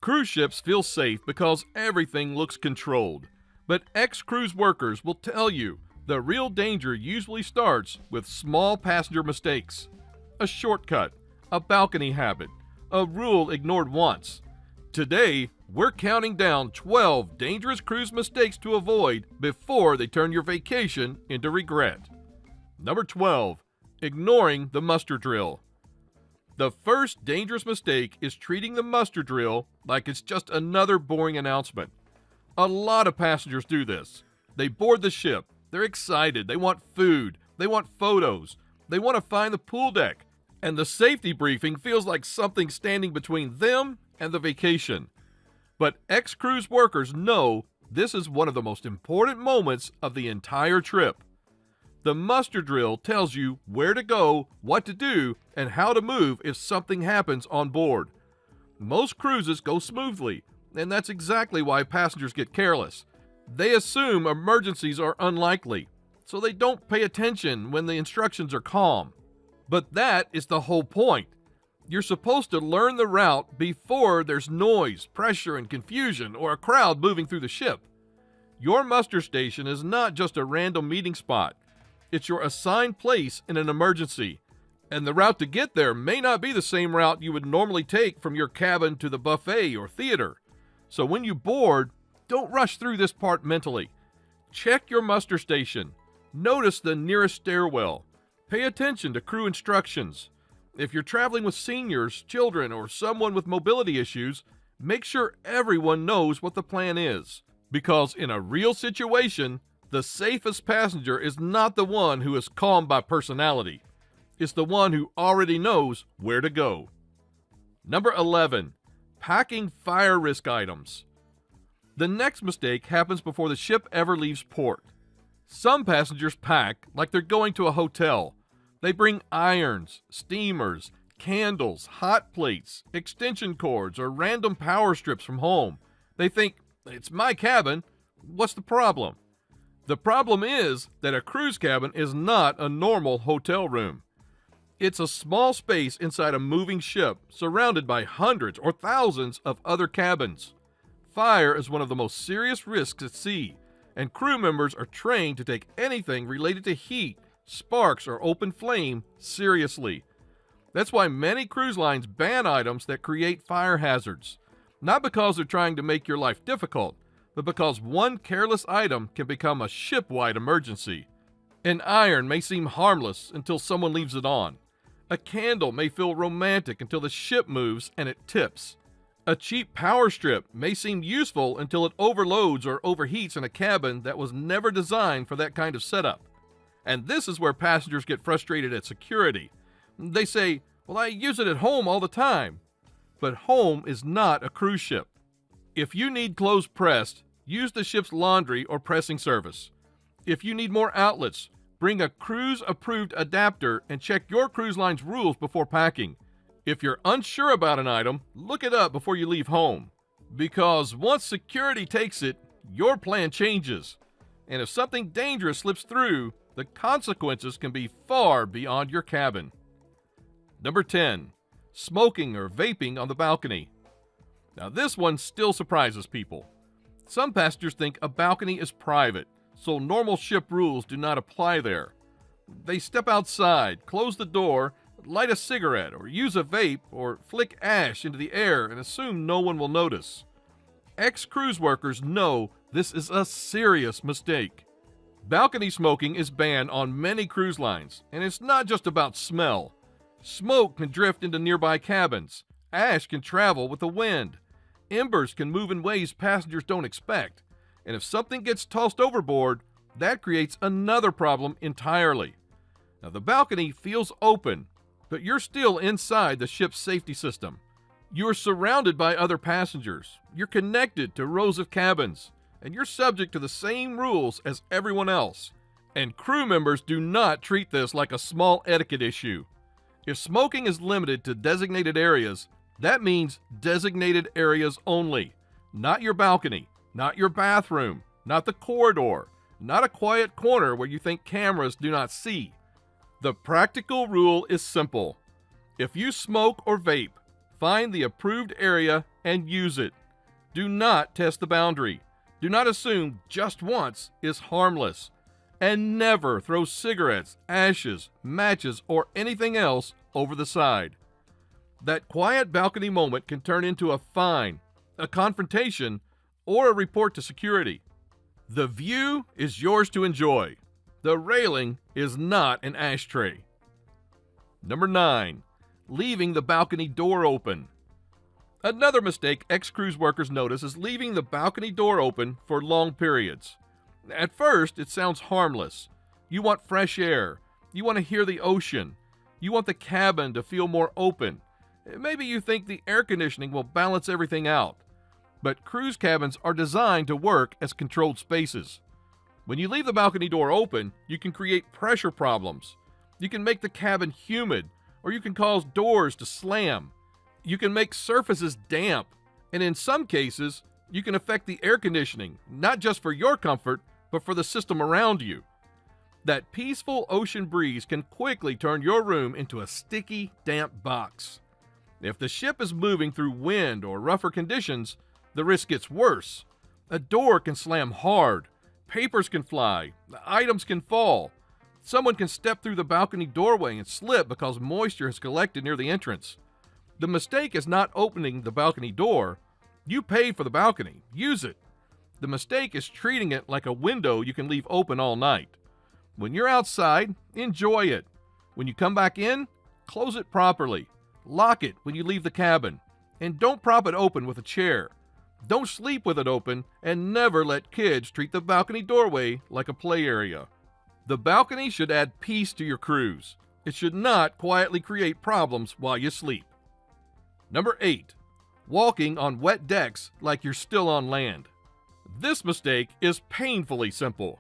Cruise ships feel safe because everything looks controlled. But ex-cruise workers will tell you the real danger usually starts with small passenger mistakes. A shortcut, a balcony habit, a rule ignored once. Today, we're counting down 12 dangerous cruise mistakes to avoid before they turn your vacation into regret. Number 12. Ignoring the muster drill. The first dangerous mistake is treating the muster drill like it's just another boring announcement. A lot of passengers do this. They board the ship, they're excited, they want food, they want photos, they want to find the pool deck, and the safety briefing feels like something standing between them and the vacation. But ex-cruise workers know this is one of the most important moments of the entire trip. The muster drill tells you where to go, what to do, and how to move if something happens on board. Most cruises go smoothly, and that's exactly why passengers get careless. They assume emergencies are unlikely, so they don't pay attention when the instructions are calm. But that is the whole point. You're supposed to learn the route before there's noise, pressure, and confusion, or a crowd moving through the ship. Your muster station is not just a random meeting spot. It's your assigned place in an emergency, and the route to get there may not be the same route you would normally take from your cabin to the buffet or theater. So when you board, don't rush through this part mentally. Check your muster station. Notice the nearest stairwell. Pay attention to crew instructions. If you're traveling with seniors, children, or someone with mobility issues, make sure everyone knows what the plan is. Because in a real situation, the safest passenger is not the one who is calm by personality. It's the one who already knows where to go. Number 11. Packing fire risk items. The next mistake happens before the ship ever leaves port. Some passengers pack like they're going to a hotel. They bring irons, steamers, candles, hot plates, extension cords, or random power strips from home. They think, it's my cabin, what's the problem? The problem is that a cruise cabin is not a normal hotel room. It's a small space inside a moving ship surrounded by hundreds or thousands of other cabins. Fire is one of the most serious risks at sea, and crew members are trained to take anything related to heat, sparks, or open flame seriously. That's why many cruise lines ban items that create fire hazards. Not because they're trying to make your life difficult, but because one careless item can become a ship-wide emergency. An iron may seem harmless until someone leaves it on. A candle may feel romantic until the ship moves and it tips. A cheap power strip may seem useful until it overloads or overheats in a cabin that was never designed for that kind of setup. And this is where passengers get frustrated at security. They say, well, I use it at home all the time. But home is not a cruise ship. If you need clothes pressed, use the ship's laundry or pressing service. If you need more outlets, bring a cruise-approved adapter and check your cruise line's rules before packing. If you're unsure about an item, look it up before you leave home. Because once security takes it, your plan changes. And if something dangerous slips through, the consequences can be far beyond your cabin. Number 10. Smoking or vaping on the balcony. Now this one still surprises people. Some passengers think a balcony is private, so normal ship rules do not apply there. They step outside, close the door, light a cigarette, or use a vape, or flick ash into the air and assume no one will notice. Ex-cruise workers know this is a serious mistake. Balcony smoking is banned on many cruise lines, and it's not just about smell. Smoke can drift into nearby cabins. Ash can travel with the wind. Embers can move in ways passengers don't expect. And if something gets tossed overboard, that creates another problem entirely. Now, the balcony feels open, but you're still inside the ship's safety system. You're surrounded by other passengers. You're connected to rows of cabins, and you're subject to the same rules as everyone else. And crew members do not treat this like a small etiquette issue. If smoking is limited to designated areas, that means designated areas only. Not your balcony, not your bathroom, not the corridor, not a quiet corner where you think cameras do not see. The practical rule is simple. If you smoke or vape, find the approved area and use it. Do not test the boundary. Do not assume just once is harmless. And never throw cigarettes, ashes, matches, or anything else over the side. That quiet balcony moment can turn into a fine, a confrontation, or a report to security. The view is yours to enjoy. The railing is not an ashtray. Number 9. Leaving the balcony door open. Another mistake ex-cruise workers notice is leaving the balcony door open for long periods. At first, it sounds harmless. You want fresh air. You want to hear the ocean. You want the cabin to feel more open. Maybe you think the air conditioning will balance everything out. But cruise cabins are designed to work as controlled spaces. When you leave the balcony door open, you can create pressure problems. You can make the cabin humid, or you can cause doors to slam. You can make surfaces damp, and in some cases, you can affect the air conditioning, not just for your comfort, but for the system around you. That peaceful ocean breeze can quickly turn your room into a sticky, damp box. If the ship is moving through wind or rougher conditions, the risk gets worse. A door can slam hard, papers can fly, items can fall. Someone can step through the balcony doorway and slip because moisture has collected near the entrance. The mistake is not opening the balcony door. You paid for the balcony. Use it. The mistake is treating it like a window you can leave open all night. When you're outside, enjoy it. When you come back in, close it properly. Lock it when you leave the cabin. And don't prop it open with a chair. Don't sleep with it open, and never let kids treat the balcony doorway like a play area. The balcony should add peace to your cruise. It should not quietly create problems while you sleep. Number 8. Walking on wet decks like you're still on land. This mistake is painfully simple.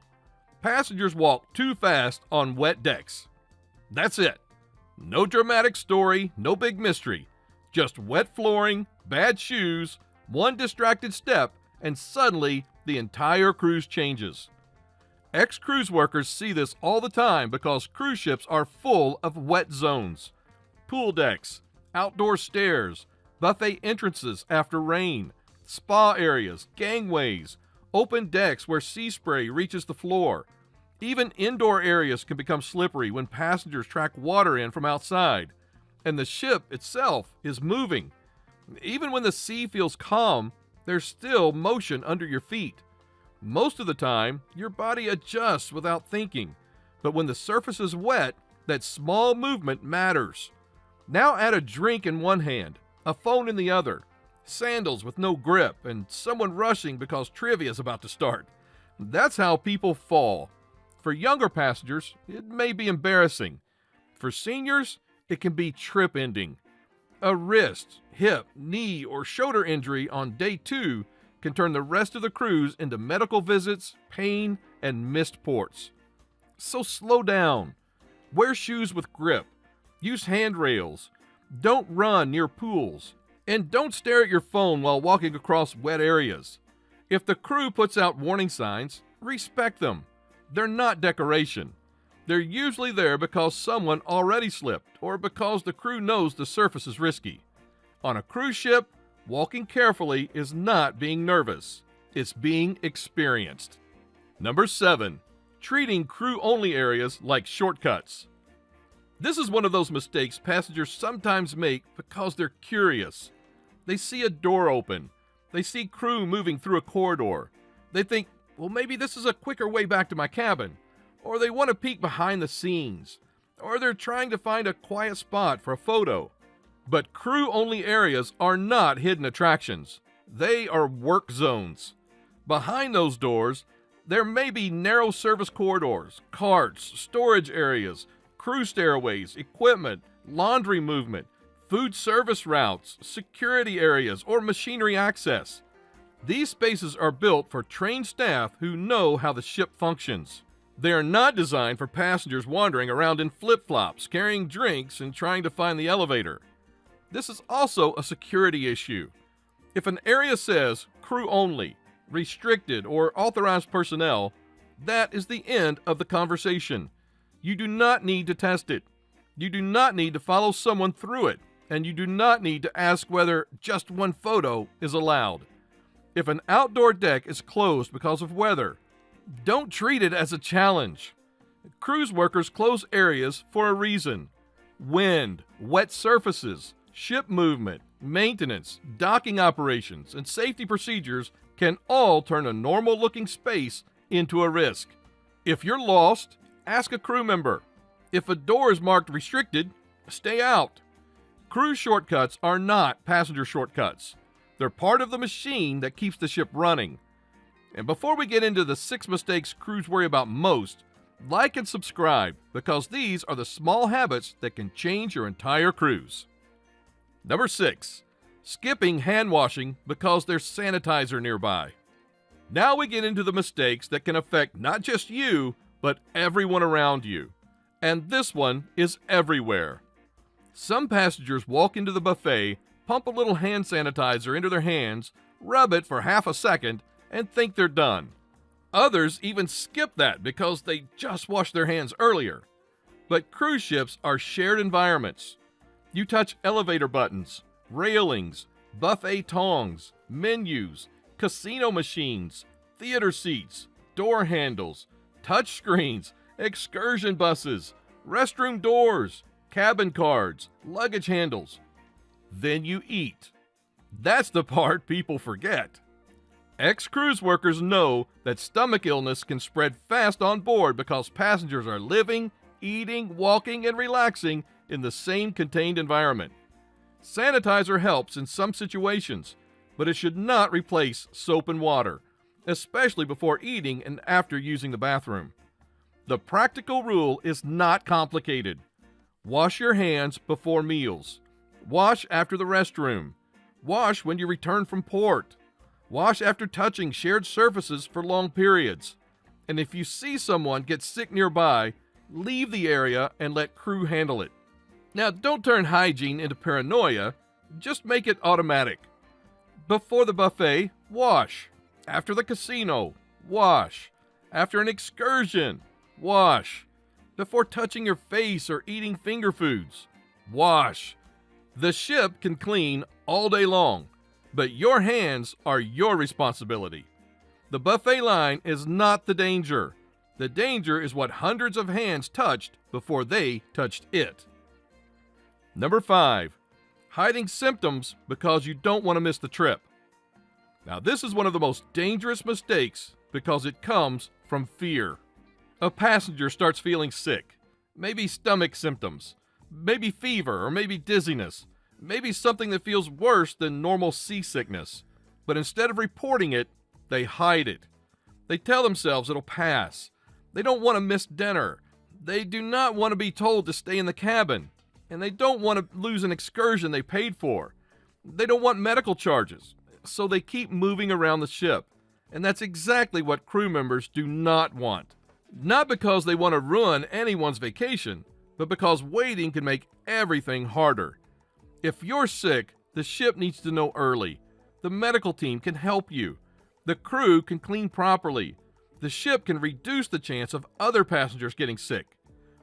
Passengers walk too fast on wet decks. That's it. No dramatic story, no big mystery. Just wet flooring, bad shoes, one distracted step, and suddenly the entire cruise changes. Ex-cruise workers see this all the time because cruise ships are full of wet zones. Pool decks, outdoor stairs, buffet entrances after rain, spa areas, gangways, open decks where sea spray reaches the floor. Even indoor areas can become slippery when passengers track water in from outside, and the ship itself is moving. Even when the sea feels calm, there's still motion under your feet. Most of the time, your body adjusts without thinking, but when the surface is wet, that small movement matters. Now add a drink in one hand, a phone in the other, sandals with no grip, and someone rushing because trivia is about to start. That's how people fall. For younger passengers, it may be embarrassing. For seniors, it can be trip-ending. A wrist, hip, knee, or shoulder injury on day 2 can turn the rest of the cruise into medical visits, pain, and missed ports. So slow down. Wear shoes with grip. Use handrails. Don't run near pools. And don't stare at your phone while walking across wet areas. If the crew puts out warning signs, respect them. They're not decoration. They're usually there because someone already slipped or because the crew knows the surface is risky. On a cruise ship, walking carefully is not being nervous. It's being experienced. Number 7. Treating crew-only areas like shortcuts. This is one of those mistakes passengers sometimes make because they're curious. They see a door open. They see crew moving through a corridor. They think, well, maybe this is a quicker way back to my cabin. Or they want to peek behind the scenes. Or they're trying to find a quiet spot for a photo. But crew-only areas are not hidden attractions. They are work zones. Behind those doors, there may be narrow service corridors, carts, storage areas, crew stairways, equipment, laundry movement, food service routes, security areas, or machinery access. These spaces are built for trained staff who know how the ship functions. They are not designed for passengers wandering around in flip-flops, carrying drinks, and trying to find the elevator. This is also a security issue. If an area says crew only, restricted, or authorized personnel, that is the end of the conversation. You do not need to test it. You do not need to follow someone through it. and you do not need to ask whether just one photo is allowed. If an outdoor deck is closed because of weather, don't treat it as a challenge. Cruise workers close areas for a reason. Wind, wet surfaces, ship movement, maintenance, docking operations, and safety procedures can all turn a normal-looking space into a risk. If you're lost, ask a crew member. If a door is marked restricted, stay out. Cruise shortcuts are not passenger shortcuts. They're part of the machine that keeps the ship running. And before we get into the 6 mistakes crews worry about most, like and subscribe, because these are the small habits that can change your entire cruise. Number 6, skipping hand washing because there's sanitizer nearby. Now we get into the mistakes that can affect not just you, but everyone around you. And this one is everywhere. Some passengers walk into the buffet, pump a little hand sanitizer into their hands, rub it for half a second, and think they're done. Others even skip that because they just washed their hands earlier. But cruise ships are shared environments. You touch elevator buttons, railings, buffet tongs, menus, casino machines, theater seats, door handles, touch screens, excursion buses, restroom doors, cabin cards, luggage handles. Then you eat. That's the part people forget. Ex-cruise workers know that stomach illness can spread fast on board because passengers are living, eating, walking, and relaxing in the same contained environment. Sanitizer helps in some situations, but it should not replace soap and water, especially before eating and after using the bathroom. The practical rule is not complicated. Wash your hands before meals. Wash after the restroom. Wash when you return from port. Wash after touching shared surfaces for long periods. And if you see someone get sick nearby, leave the area and let crew handle it. Now, don't turn hygiene into paranoia. Just make it automatic. Before the buffet, wash. After the casino, wash. After an excursion, wash. Before touching your face or eating finger foods, wash. The ship can clean all day long, but your hands are your responsibility. The buffet line is not the danger. The danger is what hundreds of hands touched before they touched it. Number 5, hiding symptoms because you don't want to miss the trip. Now, this is one of the most dangerous mistakes because it comes from fear. A passenger starts feeling sick, maybe stomach symptoms, maybe fever or maybe dizziness, maybe something that feels worse than normal seasickness. But instead of reporting it, they hide it. They tell themselves it'll pass. They don't want to miss dinner. They do not want to be told to stay in the cabin. And they don't want to lose an excursion they paid for. They don't want medical charges. So they keep moving around the ship. And that's exactly what crew members do not want. Not because they want to ruin anyone's vacation, but because waiting can make everything harder. If you're sick, the ship needs to know early. The medical team can help you. The crew can clean properly. The ship can reduce the chance of other passengers getting sick.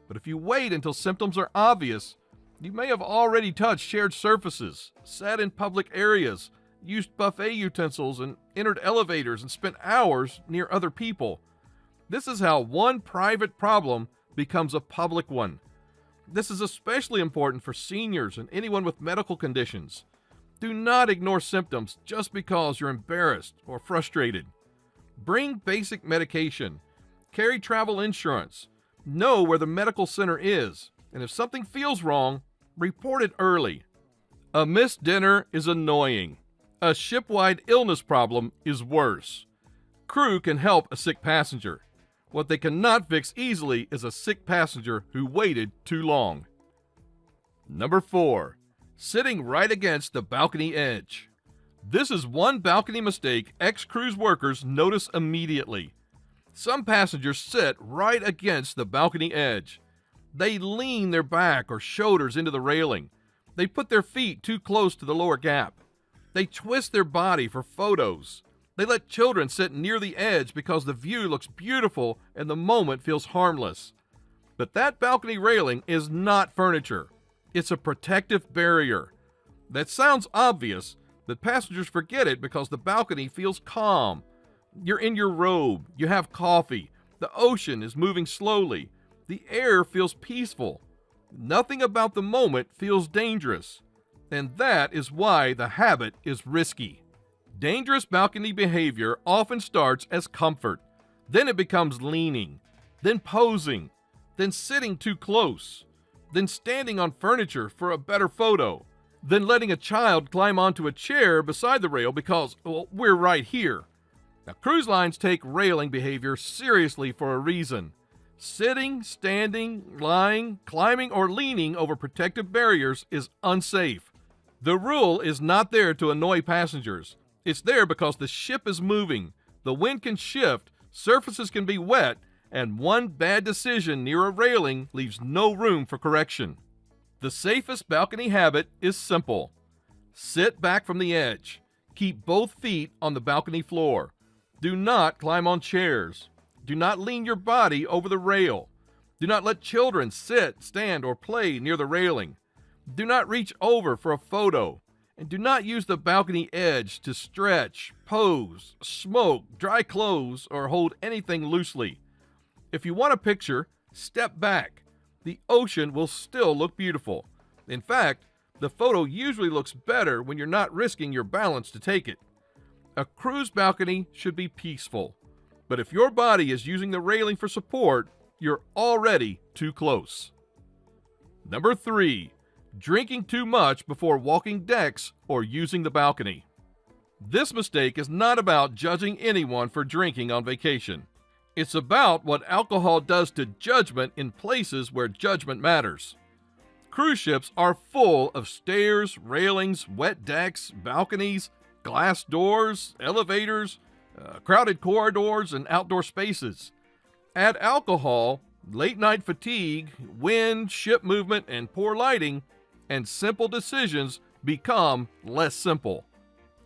But if you wait until symptoms are obvious, you may have already touched shared surfaces, sat in public areas, used buffet utensils, and entered elevators and spent hours near other people. This is how one private problem becomes a public one. This is especially important for seniors and anyone with medical conditions. Do not ignore symptoms just because you're embarrassed or frustrated. Bring basic medication. Carry travel insurance. Know where the medical center is. And if something feels wrong, report it early. A missed dinner is annoying. A ship-wide illness problem is worse. Crew can help a sick passenger. What they cannot fix easily is a sick passenger who waited too long. Number 4, sitting right against the balcony edge. This is one balcony mistake ex-cruise workers notice immediately. Some passengers sit right against the balcony edge. They lean their back or shoulders into the railing. They put their feet too close to the lower gap. They twist their body for photos. They let children sit near the edge because the view looks beautiful and the moment feels harmless. But that balcony railing is not furniture. It's a protective barrier. That sounds obvious, but passengers forget it because the balcony feels calm. You're in your robe, you have coffee, the ocean is moving slowly, the air feels peaceful. Nothing about the moment feels dangerous. And that is why the habit is risky. Dangerous balcony behavior often starts as comfort. Then it becomes leaning, then posing, then sitting too close, then standing on furniture for a better photo, then letting a child climb onto a chair beside the rail because, well, we're right here. Now, cruise lines take railing behavior seriously for a reason. Sitting, standing, lying, climbing, or leaning over protective barriers is unsafe. The rule is not there to annoy passengers. It's there because the ship is moving, the wind can shift, surfaces can be wet, and one bad decision near a railing leaves no room for correction. The safest balcony habit is simple. Sit back from the edge. Keep both feet on the balcony floor. Do not climb on chairs. Do not lean your body over the rail. Do not let children sit, stand, or play near the railing. Do not reach over for a photo. And do not use the balcony edge to stretch, pose, smoke, dry clothes, or hold anything loosely. If you want a picture, step back. The ocean will still look beautiful. In fact, the photo usually looks better when you're not risking your balance to take it. A cruise balcony should be peaceful. But if your body is using the railing for support, you're already too close. Number 3. Drinking too much before walking decks or using the balcony. This mistake is not about judging anyone for drinking on vacation. It's about what alcohol does to judgment in places where judgment matters. Cruise ships are full of stairs, railings, wet decks, balconies, glass doors, elevators, crowded corridors, and outdoor spaces. Add alcohol, late-night fatigue, wind, ship movement, and poor lighting, and simple decisions become less simple.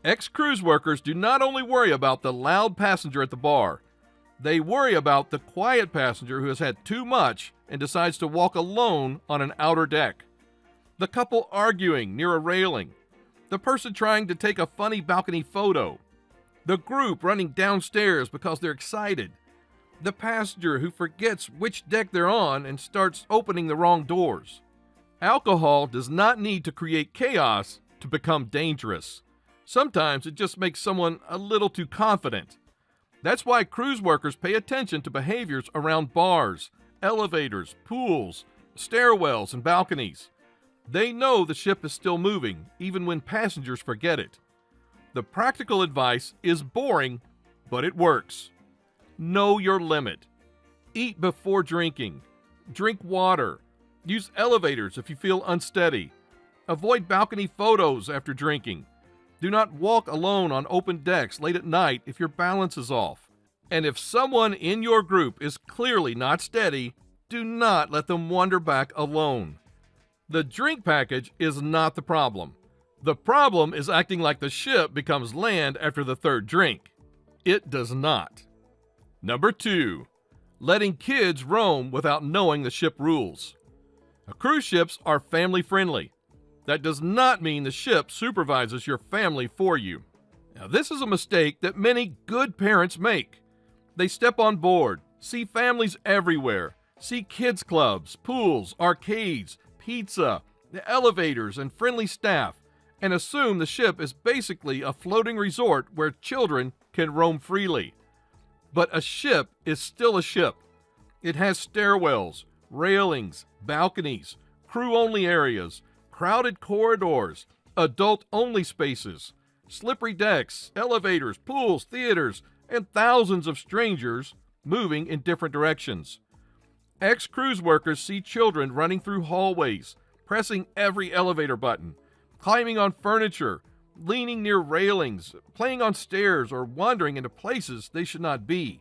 Ex-cruise workers do not only worry about the loud passenger at the bar, they worry about the quiet passenger who has had too much and decides to walk alone on an outer deck. The couple arguing near a railing. The person trying to take a funny balcony photo. The group running downstairs because they're excited. The passenger who forgets which deck they're on and starts opening the wrong doors. Alcohol does not need to create chaos to become dangerous. Sometimes it just makes someone a little too confident. That's why cruise workers pay attention to behaviors around bars, elevators, pools, stairwells, and balconies. They know the ship is still moving, even when passengers forget it. The practical advice is boring, but it works. Know your limit. Eat before drinking. Drink water. Use elevators if you feel unsteady. Avoid balcony photos after drinking. Do not walk alone on open decks late at night if your balance is off. And if someone in your group is clearly not steady, do not let them wander back alone. The drink package is not the problem. The problem is acting like the ship becomes land after the third drink. It does not. Number 2. Letting kids roam without knowing the ship rules. Cruise ships are family friendly. That does not mean the ship supervises your family for you. Now, this is a mistake that many good parents make. They step on board, see families everywhere, see kids clubs, pools, arcades, pizza, the elevators, and friendly staff, and assume the ship is basically a floating resort where children can roam freely. But a ship is still a ship. It has stairwells, railings, balconies, crew-only areas, crowded corridors, adult-only spaces, slippery decks, elevators, pools, theaters, and thousands of strangers moving in different directions. Ex-cruise workers see children running through hallways, pressing every elevator button, climbing on furniture, leaning near railings, playing on stairs, or wandering into places they should not be.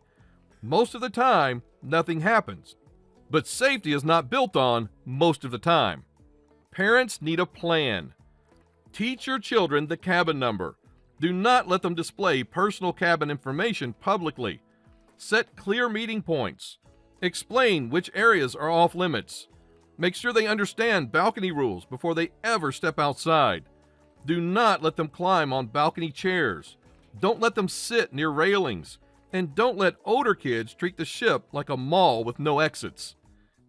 Most of the time, nothing happens. But safety is not built on most of the time. Parents need a plan. Teach your children the cabin number. Do not let them display personal cabin information publicly. Set clear meeting points. Explain which areas are off limits. Make sure they understand balcony rules before they ever step outside. Do not let them climb on balcony chairs. Don't let them sit near railings. And don't let older kids treat the ship like a mall with no exits.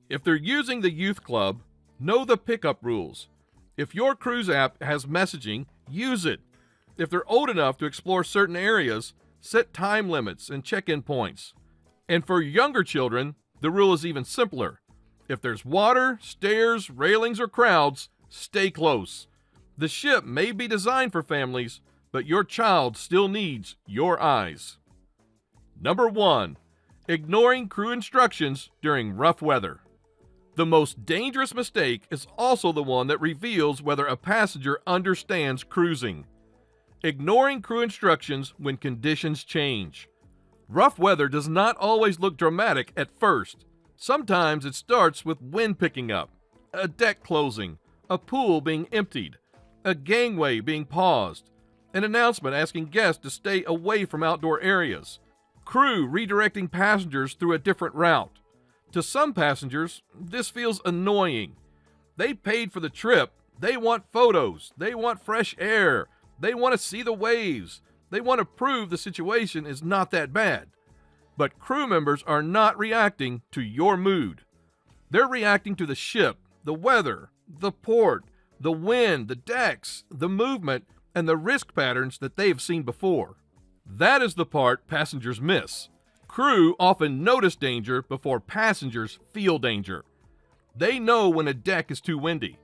If they're using the youth club, know the pickup rules. If your cruise app has messaging, use it. If they're old enough to explore certain areas, set time limits and check-in points. And for younger children, the rule is even simpler. If there's water, stairs, railings, or crowds, stay close. The ship may be designed for families, but your child still needs your eyes. Number 1. Ignoring crew instructions during rough weather. The most dangerous mistake is also the one that reveals whether a passenger understands cruising. Ignoring crew instructions when conditions change. Rough weather does not always look dramatic at first. Sometimes it starts with wind picking up, a deck closing, a pool being emptied, a gangway being paused, an announcement asking guests to stay away from outdoor areas, crew redirecting passengers through a different route. To some passengers, this feels annoying. They paid for the trip. They want photos. They want fresh air. They want to see the waves. They want to prove the situation is not that bad. But crew members are not reacting to your mood. They're reacting to the ship, the weather, the port, the wind, the decks, the movement, and the risk patterns that they've seen before. That is the part passengers miss. Crew often notice danger before passengers feel danger. They know when a deck is too windy.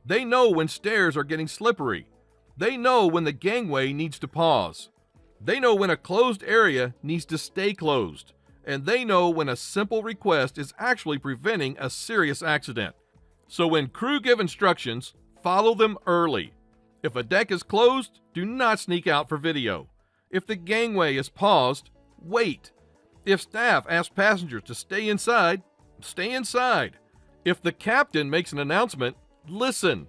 They know when stairs are getting slippery. They know when the gangway needs to pause. They know when a closed area needs to stay closed. And they know when a simple request is actually preventing a serious accident. So when crew give instructions, follow them early. If a deck is closed, do not sneak out for video. If the gangway is paused, wait. If staff asks passengers to stay inside, stay inside. If the captain makes an announcement, listen.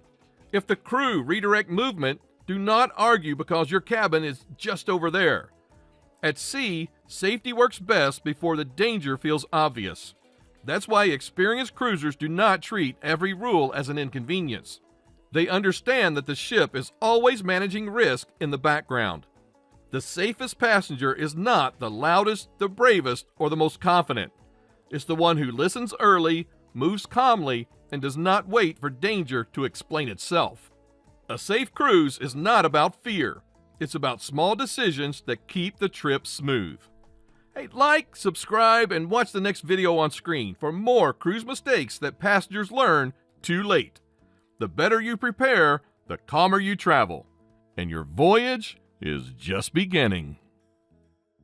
If the crew redirect movement, do not argue because your cabin is just over there. At sea, safety works best before the danger feels obvious. That's why experienced cruisers do not treat every rule as an inconvenience. They understand that the ship is always managing risk in the background. The safest passenger is not the loudest, the bravest, or the most confident. It's the one who listens early, moves calmly, and does not wait for danger to explain itself. A safe cruise is not about fear. It's about small decisions that keep the trip smooth. Hey, like, subscribe, and watch the next video on screen for more cruise mistakes that passengers learn too late. The better you prepare, the calmer you travel. And your voyage is just beginning.